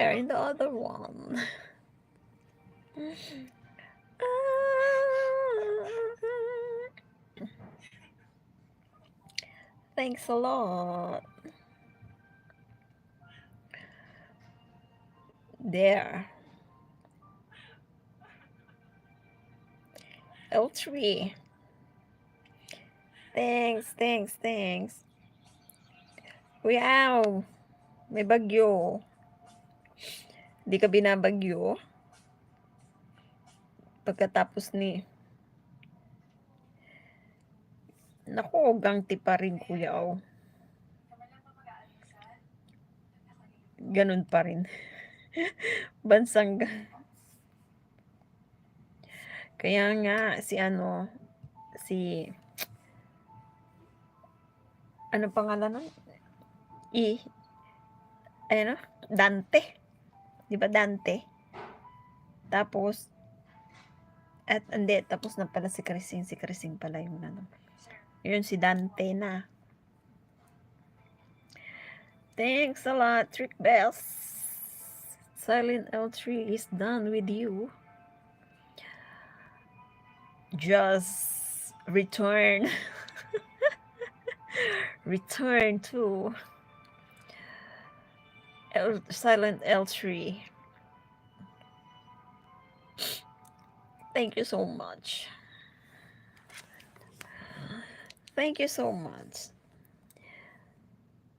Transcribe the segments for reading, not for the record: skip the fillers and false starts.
there in the other one. Thanks a lot. There. L3. Thanks. Wow. May bagyo. Di ka binabagyo? Pagkatapos ni... Naku, gangti pa rin, kuya. Oh. Ganun pa rin. Bansang... Kaya nga, si ano pangalan nun? Dante. Di ba Dante? Tapos, hindi, tapos na pala si Krising pala yung Yun, si Dante na. Thanks a lot, Trick Bells. Silent L3 is done with you. Just return. Return to Silent L3. Thank you so much. Thank you so much.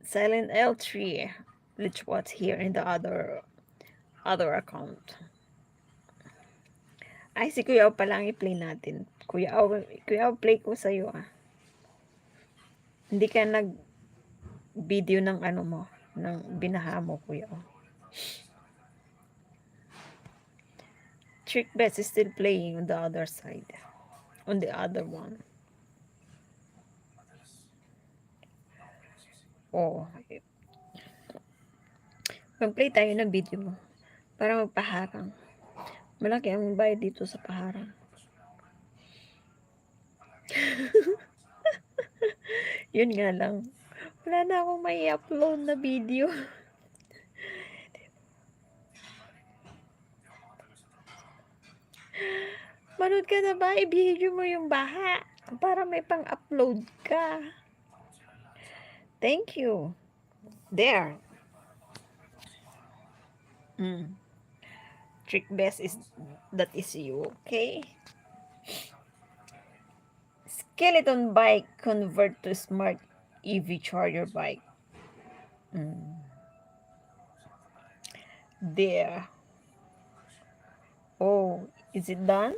Silent L3, which was here in the other account. Ay, si Kuya pa lang i-play natin. Kuya, play ko sa'yo Hindi ka nag-video ng mo, ng binaha mo, Kuya. Trick Bets is still playing on the other side. On the other one. Oh. Mag-play tayo ng video para magpaharang. Malaki ang bayad dito sa paharang. Yun nga lang. Wala na akong may upload na video. Manood ka na ba? I-video mo yung baha para may pang-upload ka. Thank you. There. Trick best is that is you, okay? Skeleton bike convert to smart EV charger bike. There. Oh, is it done?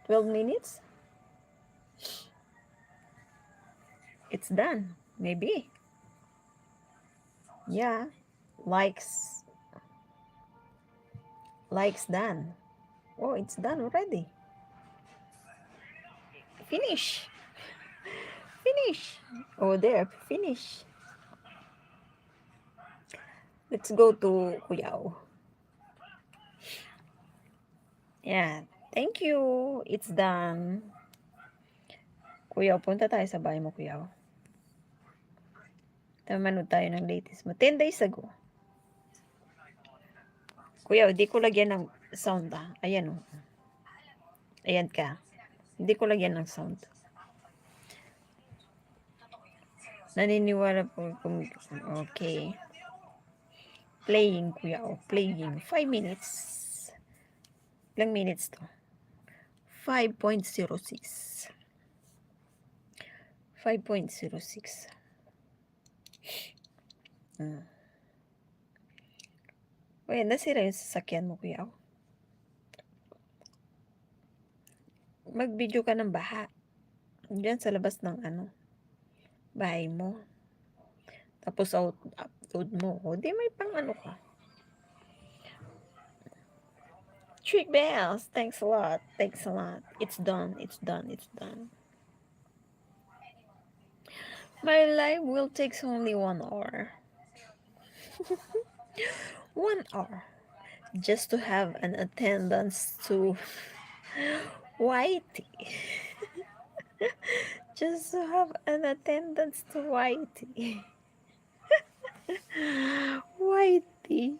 12 minutes? It's done. Maybe. Yeah. Likes done. Oh, it's done already. Finish. Oh, there. Finish. Let's go to Kuyao. Yeah. Thank you. It's done. Kuyaw, punta tayo sa bahay mo, Kuyaw. Manood tayo ng latest mo. 10 days ago. Kuyaw, di ko lagyan ng sound Ayan o. Ayan ka. Hindi ko lagyan ng sound. Naniniwala po kung... Okay. Playing, Kuyaw. Playing. 5 minutes. Ilang minutes to? 5.06. 5.06. Uy, nasira yung sasakyan mo, Kuya. Mag-video ka ng baha. Diyan sa labas ng bahay mo. Tapos upload mo. O, di may pang ka. Trick Bells, thanks a lot. It's done. My life will take only 1 hour. 1 hour. Just to have an attendance to Whitey. Just to have an attendance to Whitey. Whitey.